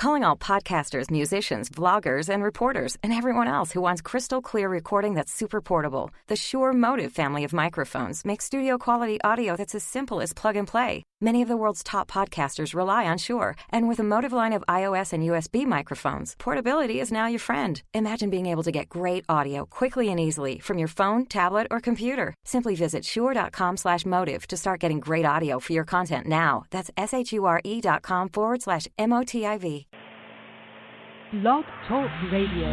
Calling all podcasters, musicians, vloggers, and reporters, and everyone else who wants crystal clear recording that's super portable. The Shure Motive family of microphones makes studio-quality audio that's as simple as plug and play. Many of the world's top podcasters rely on Shure, and with a Motive line of iOS and USB microphones, portability is now your friend. Imagine being able to get great audio quickly and easily from your phone, tablet, or computer. Simply visit shure.com/motive to start getting great audio for your content now. That's SHURE.com/MOTIV. Blog Talk Radio.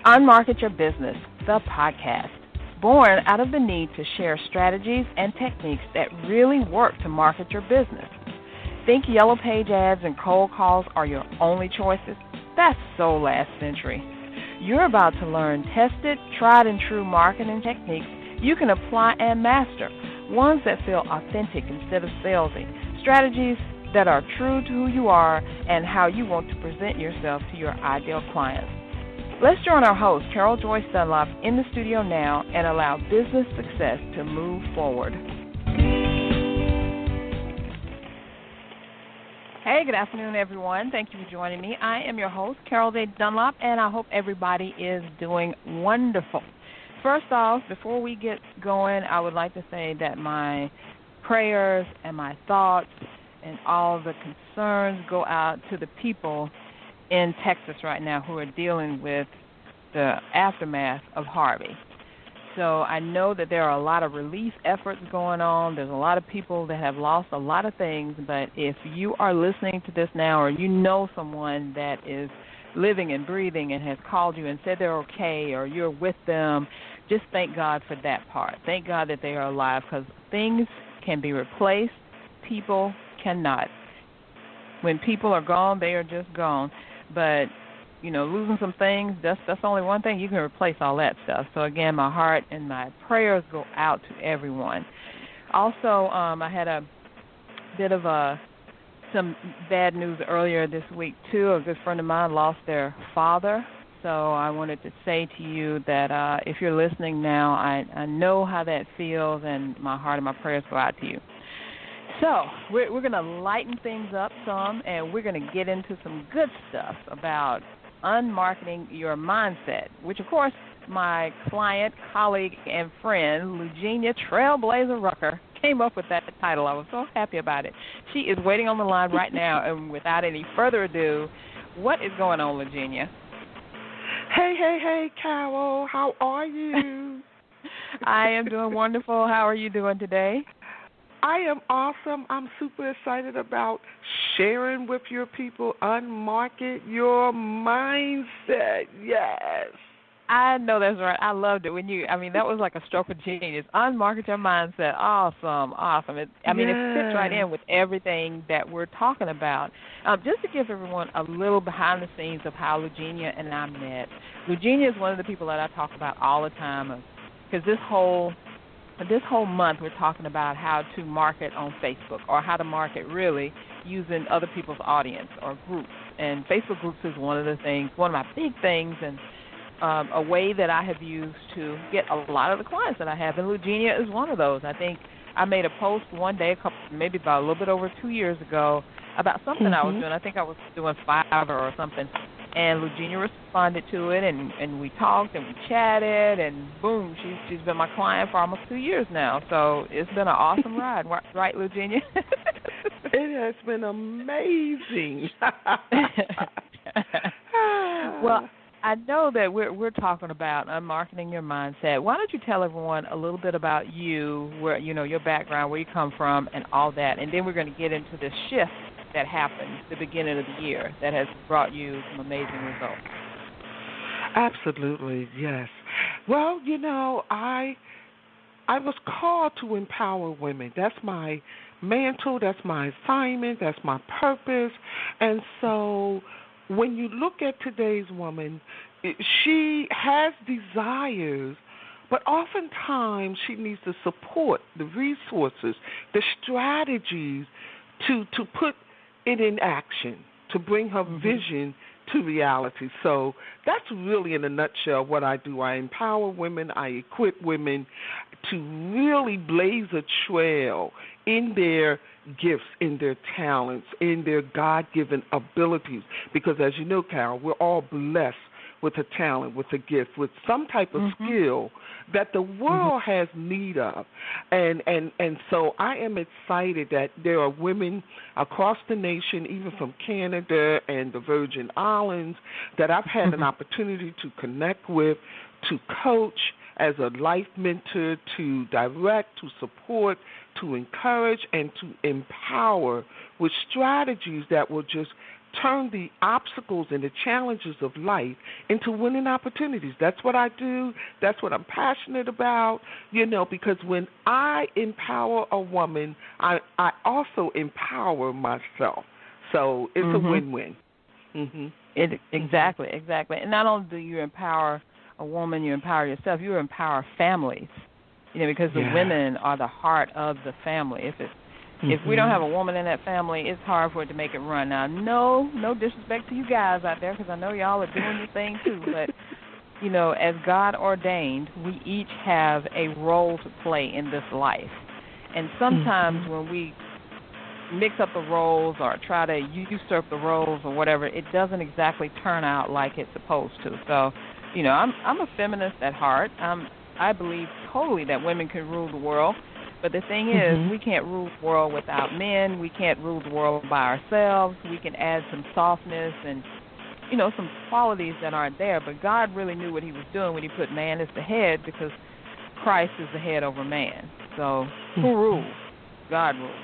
Unmarket Your Business, the podcast. Born out of the need to share strategies and techniques that really work to market your business. Think yellow page ads and cold calls are your only choices? That's so last century. You're about to learn tested, tried and true marketing techniques you can apply and master, ones that feel authentic instead of salesy, strategies that are true to who you are and how you want to present yourself to your ideal clients. Let's join our host, Carol Joyce Dunlop, in the studio now and allow business success to move forward. Hey, good afternoon, everyone. Thank you for joining me. I am your host, Carol J. Dunlop, and I hope everybody is doing wonderful. First off, before we get going, I would like to say that my prayers and my thoughts and all the concerns go out to the people in Texas right now who are dealing with the aftermath of Harvey. So I know that there are a lot of relief efforts going on. There's a lot of people that have lost a lot of things, but if you are listening to this now or you know someone that is living and breathing and has called you and said they're okay or you're with them, just thank God for that part. Thank God that they are alive, because things can be replaced, people cannot. When people are gone, they are just gone. But, you know, losing some things, that's only one thing. You can replace all that stuff. So, again, my heart and my prayers go out to everyone. Also, I had a bit of some bad news earlier this week, too. A good friend of mine lost their father. So I wanted to say to you that if you're listening now, I know how that feels, and my heart and my prayers go out to you. So we're going to lighten things up some, and we're going to get into some good stuff about unmarketing your mindset, which, of course, my client, colleague, and friend, Lougenia Trailblazer Rucker, came up with that title. I was so happy about it. She is waiting on the line right now, and without any further ado, what is going on, Lougenia? Hey, Carol. How are you? I am doing wonderful. How are you doing today? I am awesome. I'm super excited about sharing with your people Unmarket Your Mindset. Yes. I know that's right. I loved it that was like a stroke of genius. Unmarket Your Mindset. Awesome. It fits right in with everything that we're talking about. Just to give everyone a little behind the scenes of how Lougenia and I met. Lougenia is one of the people that I talk about all the time, because this whole month we're talking about how to market on Facebook, or how to market really using other people's audience or groups. And Facebook groups is one of my big things, and a way that I have used to get a lot of the clients that I have. And Lougenia is one of those. I think I made a post one day, maybe about a little bit over 2 years ago, about something I was doing. I think I was doing Fiverr or something. And Lougenia responded to it, and we talked and we chatted, and boom, she's been my client for almost 2 years now. So it's been an awesome ride, right, Lougenia? It has been amazing. Well, I know that we're talking about unmarketing your mindset. Why don't you tell everyone a little bit about you, where your background, where you come from, and all that, and then we're going to get into this shift that happened the beginning of the year that has brought you some amazing results. Absolutely, yes. Well, I was called to empower women. That's my mantle, that's my assignment, that's my purpose. And so when you look at today's woman, she has desires, but oftentimes she needs the support, the resources, the strategies to put it in action, to bring her vision to reality. So that's really, in a nutshell, what I do. I empower women, I equip women to really blaze a trail in their gifts, in their talents, in their God-given abilities. Because as you know, Carol, we're all blessed with a talent, with a gift, with some type of skill that the world has need of. And so I am excited that there are women across the nation, even from Canada and the Virgin Islands, that I've had an opportunity to connect with, to coach as a life mentor, to direct, to support, to encourage, and to empower with strategies that will just turn the obstacles and the challenges of life into winning opportunities. That's what I do. That's what I'm passionate about, because when I empower a woman, I also empower myself. So it's a win-win. Exactly. And not only do you empower a woman, you empower yourself, you empower families, because the women are the heart of the family. If we don't have a woman in that family, it's hard for it to make it run. Now, no disrespect to you guys out there, because I know y'all are doing your thing too, but, as God ordained, we each have a role to play in this life. And sometimes when we mix up the roles or try to usurp the roles or whatever, it doesn't exactly turn out like it's supposed to. So, I'm a feminist at heart. I believe totally that women can rule the world. But the thing is, we can't rule the world without men. We can't rule the world by ourselves. We can add some softness and, some qualities that aren't there. But God really knew what he was doing when he put man as the head, because Christ is the head over man. So who rules? God rules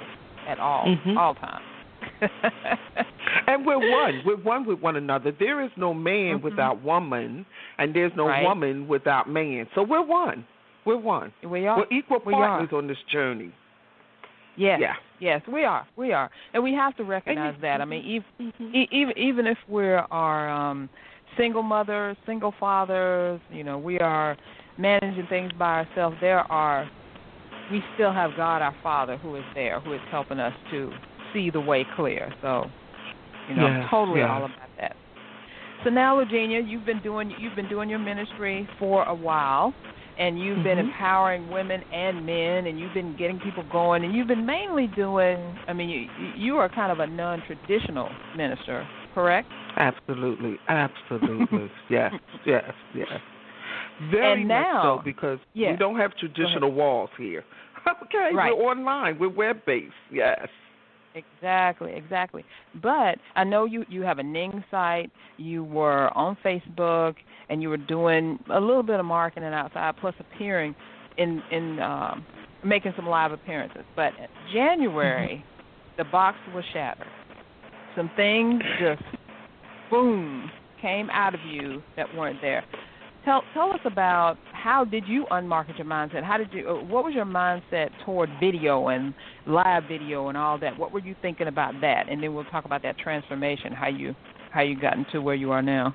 at all times. And we're one. We're one with one another. There is no man without woman, and there's no woman without man. So we're one. We're one. We are. We're equal partners on this journey. Yes. Yeah. Yes, we are. We are. And we have to recognize that. I mean, even if we are single mothers, single fathers, we are managing things by ourselves, we still have God our Father who is there, who is helping us to see the way clear. So, I'm totally all about that. So now, Lougenia, you've been doing your ministry for a while. And you've been empowering women and men, and you've been getting people going, and you've been mainly doing, you are kind of a non-traditional minister, correct? Absolutely. Yes. Very much so, because we don't have traditional walls here. Okay, we're online, we're web-based, yes. Exactly. But I know you have a Ning site, you were on Facebook, and you were doing a little bit of marketing outside, plus appearing in making some live appearances. But in January, the box was shattered. Some things just, boom, came out of you that weren't there. Tell us about how did you unmarket your mindset? What was your mindset toward video and live video and all that? What were you thinking about that? And then we'll talk about that transformation, how you got into where you are now.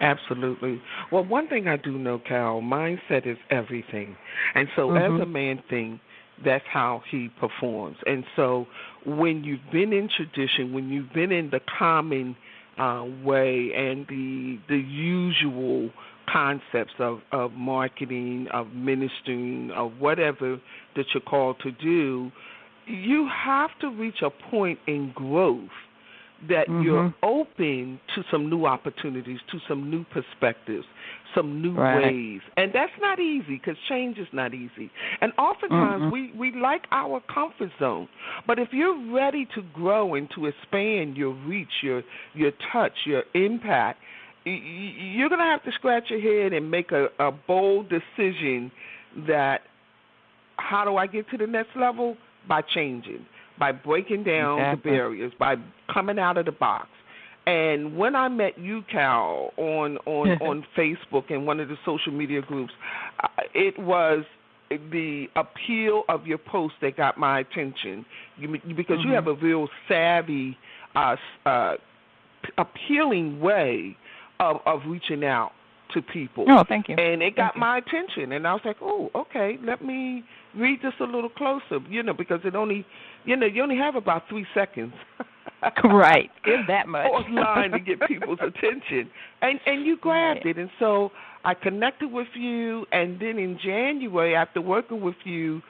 Absolutely. Well, one thing I do know, Cal, mindset is everything. And so as a man thinks, that's how he performs. And so when you've been in tradition, when you've been in the common way and the usual concepts of marketing, of ministering, of whatever that you're called to do, you have to reach a point in growth that you're open to some new opportunities, to some new perspectives, some new ways. And that's not easy, because change is not easy. And oftentimes we like our comfort zone. But if you're ready to grow and to expand your reach, your touch, your impact, you're going to have to scratch your head and make a bold decision that, how do I get to the next level? By changing, by breaking down the barriers, by coming out of the box. And when I met you, Cal, on Facebook and one of the social media groups, it was the appeal of your post that got my attention, because you have a real savvy, appealing way of reaching out to people. Oh, thank you. And it got my attention, and I was like, oh, okay, let me read this a little closer, because it only, you only have about 3 seconds. Right, if that much. Online to get people's attention. And you grabbed it, and so I connected with you, and then in January, after working with you,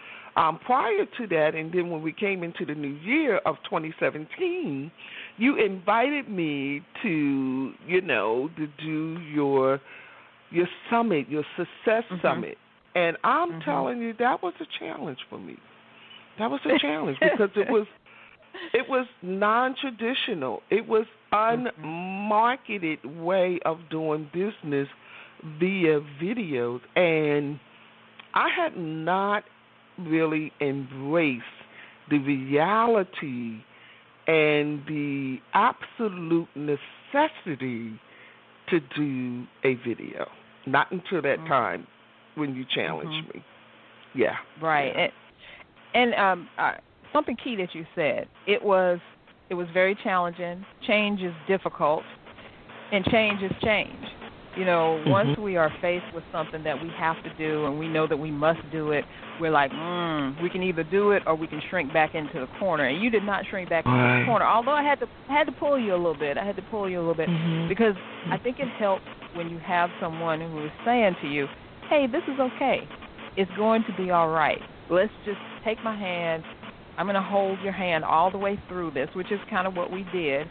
prior to that, and then when we came into the new year of 2017, you invited me to, to do your summit, your success summit. And I'm telling you, that was a challenge for me. That was a challenge because it was non-traditional. It was unmarketed way of doing business via videos. And I had not really embraced the reality and the absolute necessity to do a video. Not until that time when you challenged me. Yeah. Right. Yeah. And something key that you said, it was very challenging. Change is difficult, and change is change. Once we are faced with something that we have to do and we know that we must do it, we're like, we can either do it or we can shrink back into the corner. And you did not shrink back into the corner, although I had to pull you a little bit. Because I think it helps when you have someone who is saying to you, hey, this is okay. It's going to be all right. Let's just take my hand. I'm going to hold your hand all the way through this, which is kind of what we did.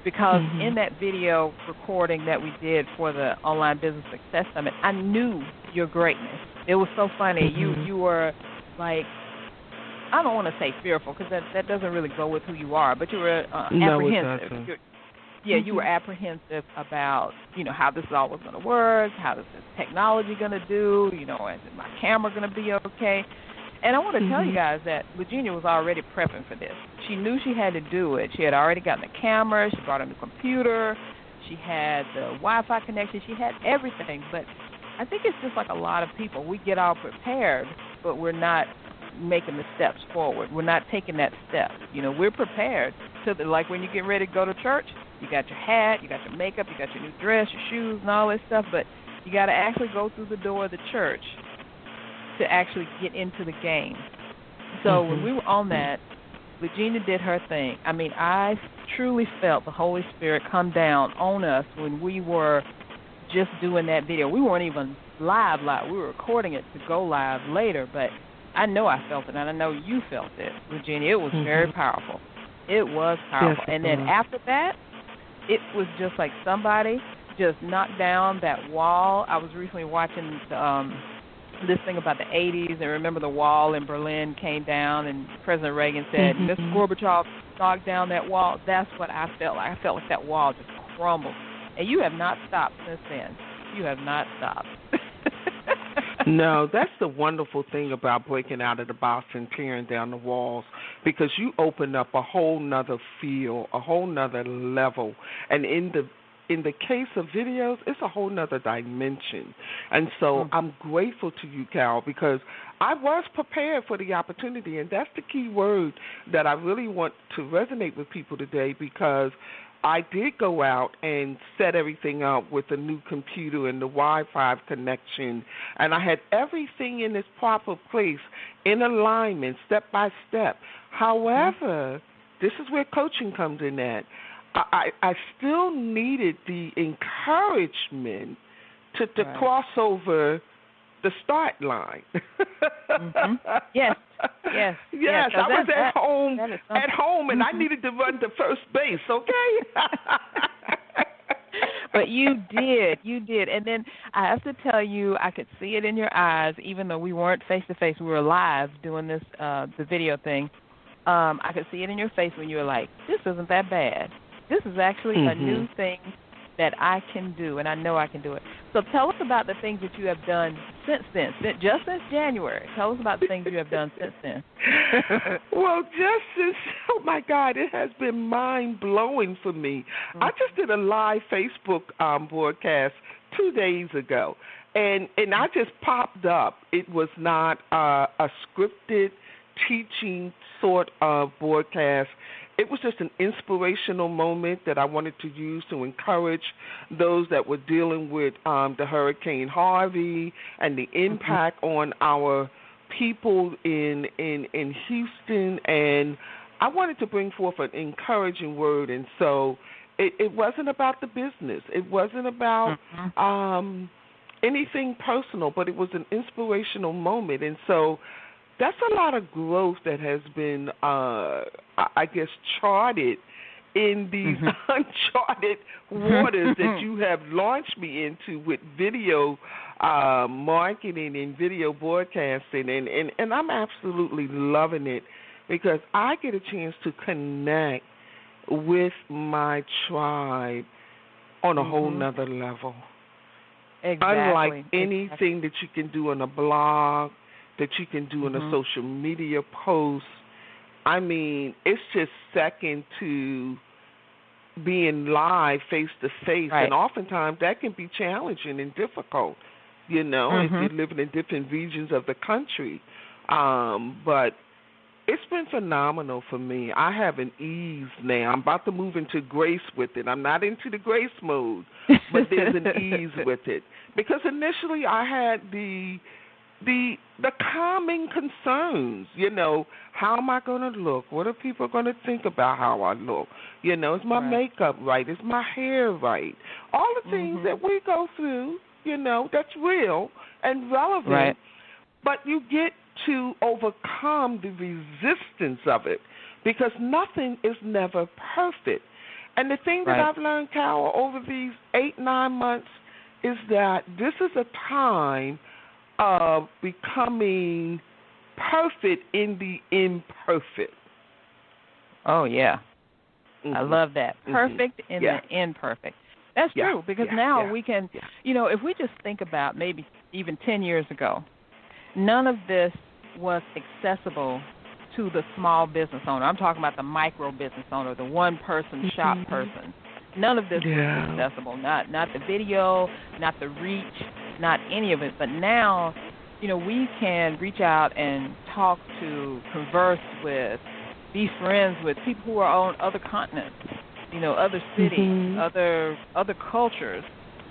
Because in that video recording that we did for the Online Business Success Summit, I knew your greatness. It was so funny. You were like, I don't want to say fearful because that doesn't really go with who you are, but you were apprehensive. You were apprehensive about, how this all was going to work, how is this technology going to do, is my camera going to be okay? And I want to tell you guys that Lougenia was already prepping for this. She knew she had to do it. She had already gotten the camera. She brought a new computer. She had the Wi-Fi connection. She had everything. But I think it's just like a lot of people. We get all prepared, but we're not making the steps forward. We're not taking that step. We're prepared. Like when you get ready to go to church, you got your hat, you got your makeup, you got your new dress, your shoes, and all this stuff. But you got to actually go through the door of the church to actually get into the game. So when we were on that, Lougenia did her thing. I mean, I truly felt the Holy Spirit come down on us when we were just doing that video. We weren't even live. We were recording it to go live later, but I know I felt it, and I know you felt it, Lougenia. It was very powerful. It was powerful. Yes, and then after that, it was just like somebody just knocked down that wall. I was recently watching this thing about the 80s, and remember the wall in Berlin came down, and President Reagan said, Mr. Gorbachev knocked down that wall. That's what I felt like. I felt like that wall just crumbled. And you have not stopped since then. You have not stopped. No, that's the wonderful thing about breaking out of the box and tearing down the walls, because you open up a whole nother field, a whole nother level. And in the case of videos, it's a whole nother dimension. And so I'm grateful to you, Carol, because I was prepared for the opportunity, and that's the key word that I really want to resonate with people today, because I did go out and set everything up with a new computer and the Wi-Fi connection, and I had everything in its proper place, in alignment, step by step. However, this is where coaching comes in at. I still needed the encouragement to cross over the start line. Yes. I was at home, and I needed to run to first base, okay? But you did. And then I have to tell you, I could see it in your eyes, even though we weren't face-to-face. We were live doing this, the video thing. I could see it in your face when you were like, this isn't that bad. This is actually a new thing that I can do, and I know I can do it. So tell us about the things that you have done since then, just since January. Tell us about the things you have done since then. Well, just since, oh, my God, it has been mind-blowing for me. I just did a live Facebook broadcast 2 days ago, and I just popped up. It was not a scripted teaching sort of broadcast. It was just an inspirational moment that I wanted to use to encourage those that were dealing with the Hurricane Harvey and the impact on our people in Houston. And I wanted to bring forth an encouraging word. And so it wasn't about the business. It wasn't about anything personal, but it was an inspirational moment. And so that's a lot of growth that has been, I guess, charted in these uncharted waters that you have launched me into with video marketing and video broadcasting, and I'm absolutely loving it because I get a chance to connect with my tribe on a whole nother level. Exactly. Unlike anything that you can do on a blog, that you can do in a social media post, I mean, it's just second to being live face-to-face, and oftentimes that can be challenging and difficult, you know, if you're living in different regions of the country. But it's been phenomenal for me. I have an ease now. I'm about to move into grace with it. I'm not into the grace mode, but there's an ease with it. Because initially I had the calming concerns, you know, how am I going to look? What are people going to think about how I look? You know, is my makeup right? Is my hair right? All the things that we go through, you know, that's real and relevant. Right. But you get to overcome the resistance of it because nothing is never perfect. And the thing that I've learned, Carol, over these 8-9 months is that this is a time of becoming perfect in the imperfect. Oh, yeah. I love that. Perfect in the imperfect. That's true because now we can, you know, if we just think about maybe even 10 years ago, none of this was accessible to the small business owner. I'm talking about the micro business owner, the one-person shop person. None of this was accessible, not the video, not the reach, not any of it. But now, you know, we can reach out and talk to, converse with, be friends with people who are on other continents, you know, other cities, other cultures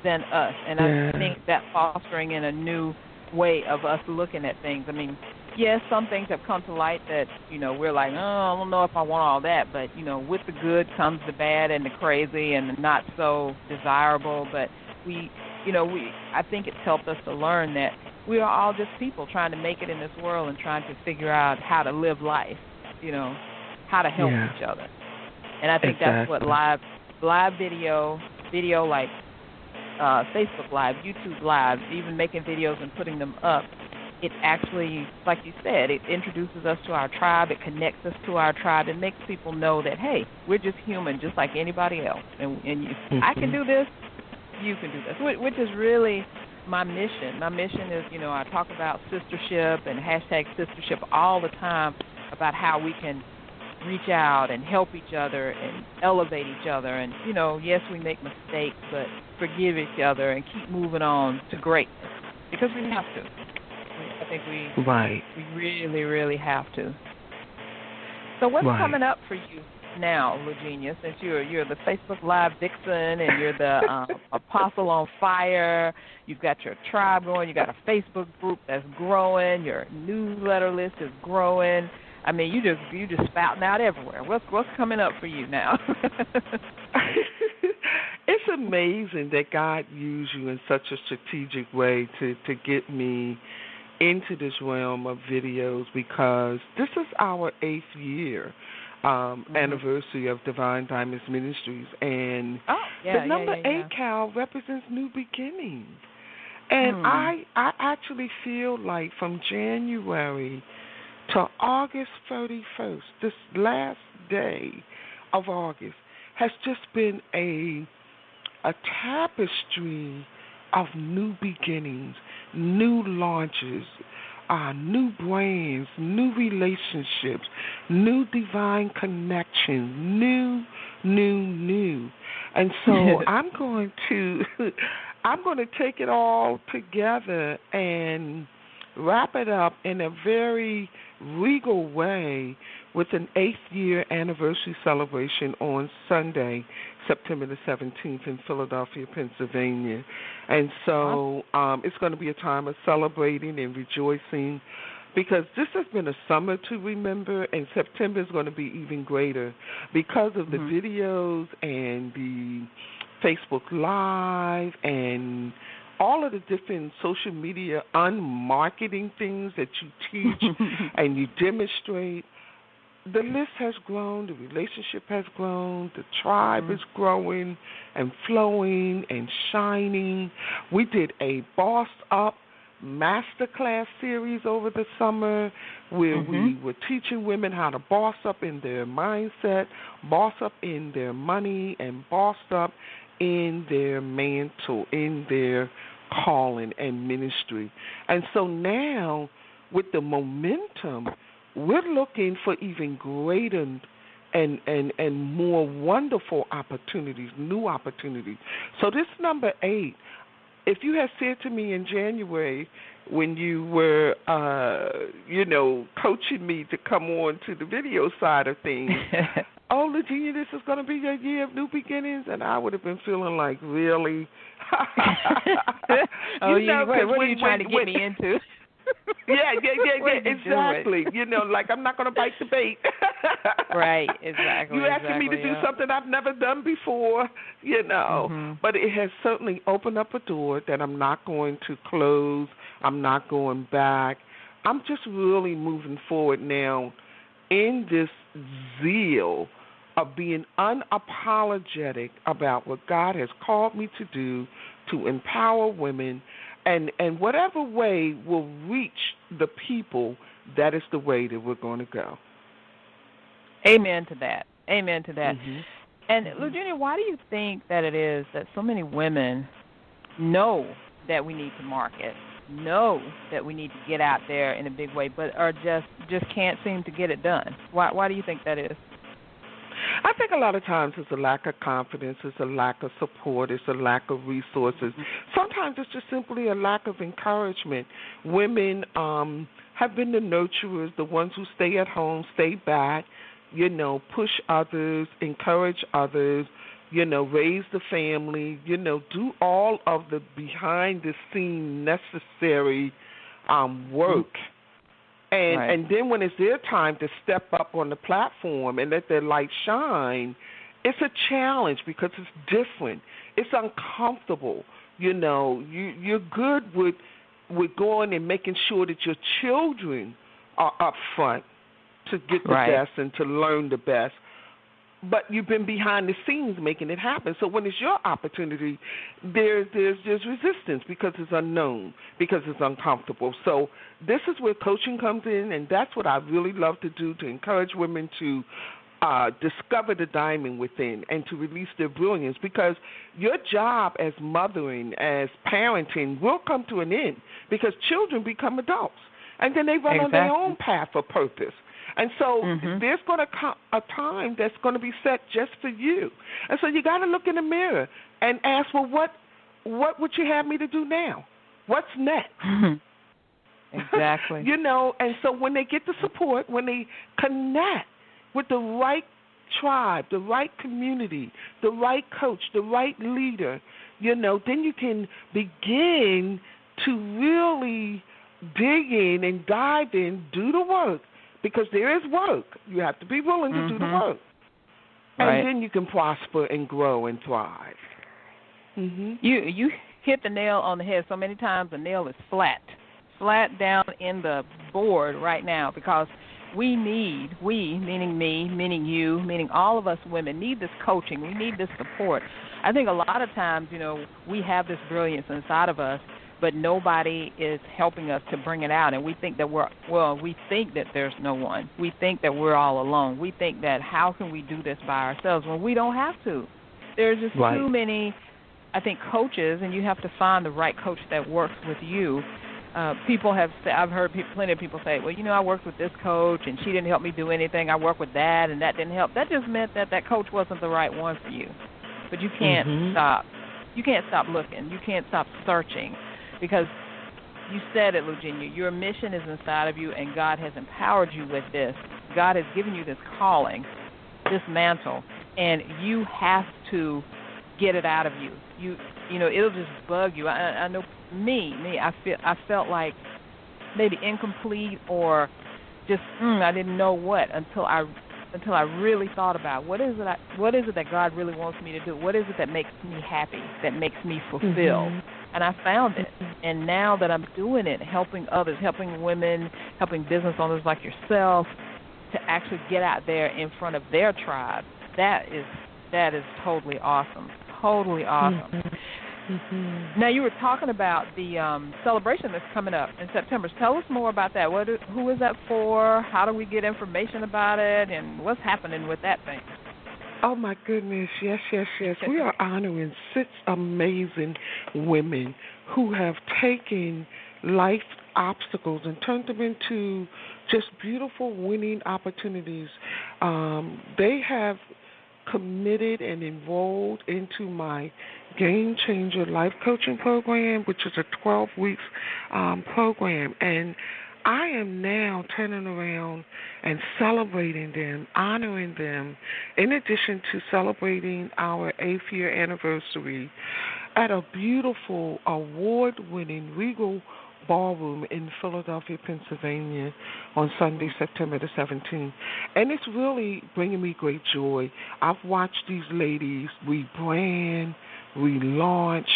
than us. And I think that fostering in a new way of us looking at things. I mean, yes, some things have come to light that, you know, we're like, oh, I don't know if I want all that. But, you know, with the good comes the bad and the crazy and the not so desirable. But I think it's helped us to learn that we are all just people trying to make it in this world and trying to figure out how to live life, you know, how to help each other. And I think that's what live video like Facebook Live, YouTube Live, even making videos and putting them up, it actually, like you said, it introduces us to our tribe, it connects us to our tribe, it makes people know that, hey, we're just human, just like anybody else. And I can do this, you can do this, which is really my mission. My mission is, you know, I talk about sistership and hashtag sistership all the time about how we can reach out and help each other and elevate each other. And, you know, yes, we make mistakes, but forgive each other and keep moving on to greatness because we have to. I think we really, really have to. So what's coming up for you now, Lougenia, since you're the Facebook Live vixen and you're the Apostle on Fire, you've got your tribe going, you got a Facebook group that's growing, your newsletter list is growing. I mean, you just spouting out everywhere. What's coming up for you now? It's amazing that God used you in such a strategic way to get me into this realm of videos because this is our 8th year anniversary of Divine Diamonds Ministries, and the number 8, Cal, represents new beginnings. And I actually feel like from January to August 31st, this last day of August, has just been a tapestry of new beginnings, new launches, new brands, new relationships, new divine connections, new. And so I'm going to take it all together and wrap it up in a very regal way with an 8th year anniversary celebration on Sunday, September the 17th in Philadelphia, Pennsylvania. And so it's going to be a time of celebrating and rejoicing because this has been a summer to remember, and September is going to be even greater because of the videos and the Facebook Live and all of the different social media unmarketing things that you teach and you demonstrate, the list has grown, the relationship has grown, the tribe is growing and flowing and shining. We did a Boss Up masterclass series over the summer where we were teaching women how to boss up in their mindset, boss up in their money, and boss up in their mantle, in their calling and ministry. And so now, with the momentum, we're looking for even greater and more wonderful opportunities, new opportunities. So this number 8, if you had said to me in January when you were, coaching me to come on to the video side of things, oh, Lougenia, this is going to be your year of new beginnings, and I would have been feeling like, really? What are you trying to get me into? Yeah, exactly. Like I'm not going to bite the bait. Right, exactly. You're asking me to do something I've never done before, But it has certainly opened up a door that I'm not going to close. I'm not going back. I'm just really moving forward now in this zeal of being unapologetic about what God has called me to do, to empower women, and whatever way will reach the people, that is the way that we're going to go. Amen to that. Amen to that. And, Lougenia, why do you think that it is that so many women know that we need to market, know that we need to get out there in a big way, but are just can't seem to get it done? Why do you think that is? I think a lot of times it's a lack of confidence, it's a lack of support, it's a lack of resources. Sometimes it's just simply a lack of encouragement. Women have been the nurturers, the ones who stay at home, stay back, push others, encourage others, raise the family, do all of the behind-the-scene necessary work. And then when it's their time to step up on the platform and let their light shine, it's a challenge because it's different. It's uncomfortable. You're good with going and making sure that your children are up front to get the best and to learn the best. But you've been behind the scenes making it happen. So when it's your opportunity, there's resistance because it's unknown, because it's uncomfortable. So this is where coaching comes in, and that's what I really love to do, to encourage women to discover the diamond within and to release their brilliance, because your job as mothering, as parenting, will come to an end because children become adults, and then they run on their own path of purpose. And so there's going to come a time that's going to be set just for you. And so you got to look in the mirror and ask, well, what would you have me to do now? What's next? Exactly. And so when they get the support, when they connect with the right tribe, the right community, the right coach, the right leader, then you can begin to really dig in and dive in, do the work. Because there is work. You have to be willing to do the work. And then you can prosper and grow and thrive. You hit the nail on the head so many times. The nail is flat down in the board right now, because we, meaning me, meaning you, meaning all of us women, need this coaching. We need this support. I think a lot of times, we have this brilliance inside of us, but nobody is helping us to bring it out, and we think that we think that there's no one. We think that we're all alone. We think that how can we do this by ourselves when we don't have to? There's just too many, I think, coaches, and you have to find the right coach that works with you. People have said, I've heard plenty of people say, well, I worked with this coach, and she didn't help me do anything. I worked with that, and that didn't help. That just meant that coach wasn't the right one for you. But you can't stop. You can't stop looking. You can't stop searching. Because you said it, Lougenia, your mission is inside of you, and God has empowered you with this. God has given you this calling, this mantle, and you have to get it out of you. It'll just bug you. I know I felt like maybe incomplete or just I didn't know what until I until I really thought about what is it that God really wants me to do? What is it that makes me happy, that makes me fulfilled? And I found it. And now that I'm doing it, helping others, helping women, helping business owners like yourself to actually get out there in front of their tribe, that is totally awesome. Totally awesome. Now, you were talking about the celebration that's coming up in September. Tell us more about that. Who is that for? How do we get information about it? And what's happening with that thing? Oh, my goodness. Yes. We are honoring 6 amazing women who have taken life obstacles and turned them into just beautiful winning opportunities. They have committed and enrolled into my Game Changer Life Coaching Program, which is a 12 weeks program. And I am now turning around and celebrating them, honoring them, in addition to celebrating our 8th year anniversary at a beautiful, award-winning Regal Ballroom in Philadelphia, Pennsylvania on Sunday, September the 17th. And it's really bringing me great joy. I've watched these ladies rebrand, relaunch,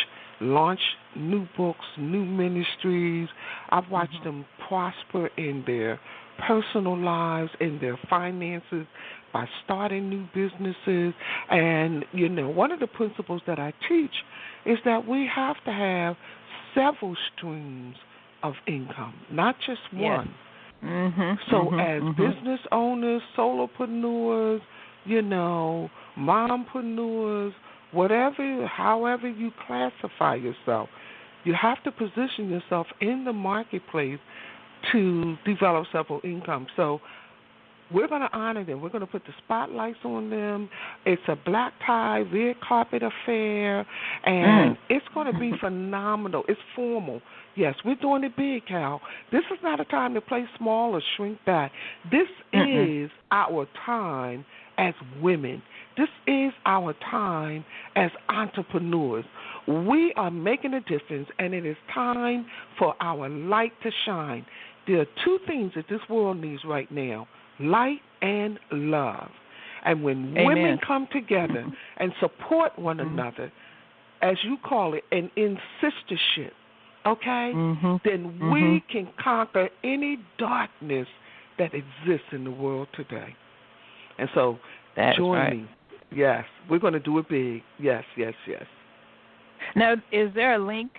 launch new books, new ministries. I've watched them prosper in their personal lives, in their finances, by starting new businesses. And, one of the principles that I teach is that we have to have several streams of income, not just one. So as business owners, solopreneurs, mompreneurs, however you classify yourself, you have to position yourself in the marketplace to develop several income. So we're going to honor them. We're going to put the spotlights on them. It's a black tie, red carpet affair, and it's going to be phenomenal. It's formal. Yes, we're doing it big, Cal. This is not a time to play small or shrink back. This is our time as women. This is our time as entrepreneurs. We are making a difference, and it is time for our light to shine. There are 2 things that this world needs right now: light and love. And when women come together and support one another, as you call it, and in sistership, then we can conquer any darkness that exists in the world today. And so join me. Yes, we're going to do it big. Yes. Now, is there a link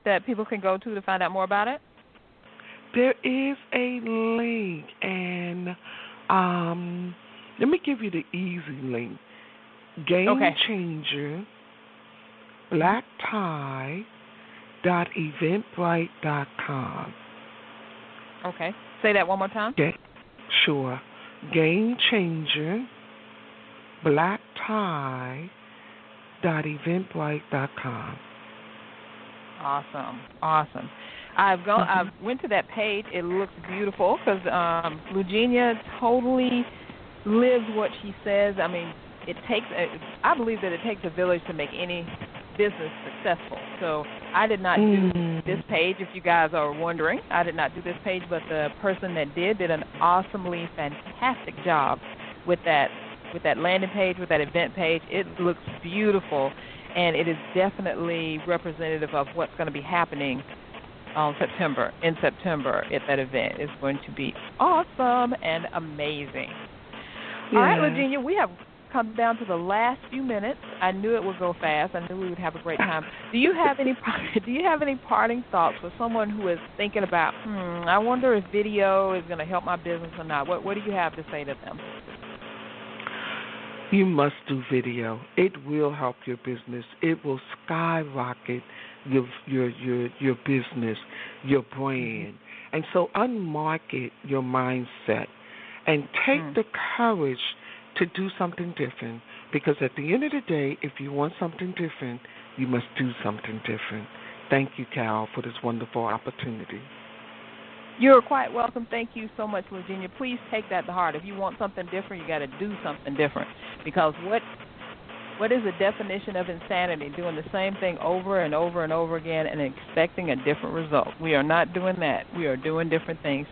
that people can go to find out more about it? There is a link, and let me give you the easy link. Game Changer, black tie, .eventbrite.com. Okay. Say that one more time. Sure. Game Changer, black tie, .eventbrite.com. Awesome. I went to that page. It looks beautiful because Lougenia totally lives what she says. I mean, I believe that it takes a village to make any business successful. So I did not do this page, if you guys are wondering. I did not do this page, but the person that did an awesomely fantastic job with that landing page, with that event page. It looks beautiful, and it is definitely representative of what's going to be happening in September at that event. It's going to be awesome and amazing. All right, Lougenia, we have come down to the last few minutes. I knew it would go fast. I knew we would have a great time. Do you have any parting thoughts for someone who is thinking about, I wonder if video is going to help my business or not? What do you have to say to them? You must do video. It will help your business. It will skyrocket your business, your brand. And so unmarket your mindset and take the courage to do something different, because at the end of the day, if you want something different, you must do something different. Thank you, Cal, for this wonderful opportunity. You're quite welcome. Thank you so much, Lougenia. Please take that to heart. If you want something different, you got to do something different, because what is the definition of insanity? Doing the same thing over and over and over again and expecting a different result. We are not doing that. We are doing different things.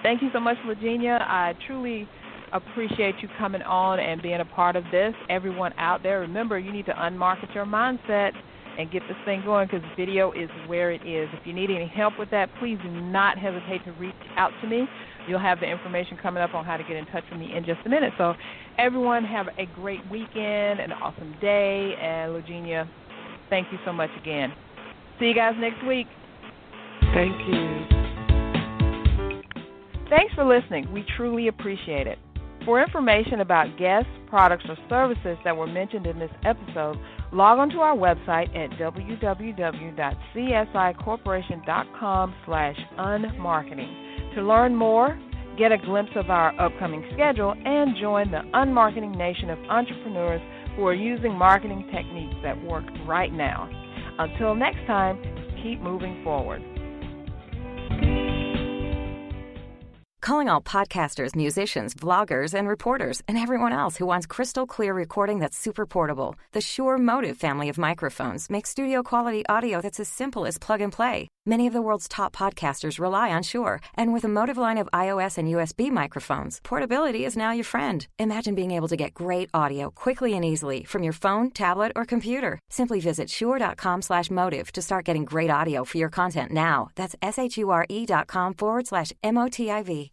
Thank you so much, Lougenia. I truly appreciate you coming on and being a part of this. Everyone out there, remember, you need to unmarket your mindset and get this thing going, because video is where it is. If you need any help with that, please do not hesitate to reach out to me. You'll have the information coming up on how to get in touch with me in just a minute. So everyone have a great weekend, an awesome day, and Lougenia, thank you so much again. See you guys next week. Thank you. Thanks for listening. We truly appreciate it. For information about guests, products, or services that were mentioned in this episode, log on to our website at www.csicorporation.com/unmarketing. To learn more, get a glimpse of our upcoming schedule, and join the unmarketing nation of entrepreneurs who are using marketing techniques that work right now. Until next time, keep moving forward. Calling all podcasters, musicians, vloggers, and reporters, and everyone else who wants crystal clear recording that's super portable. The Shure Motive family of microphones makes studio quality audio that's as simple as plug and play. Many of the world's top podcasters rely on Shure, and with a Motive line of iOS and USB microphones, portability is now your friend. Imagine being able to get great audio quickly and easily from your phone, tablet, or computer. Simply visit shure.com/motive to start getting great audio for your content now. That's SHURE.com/MOTIV.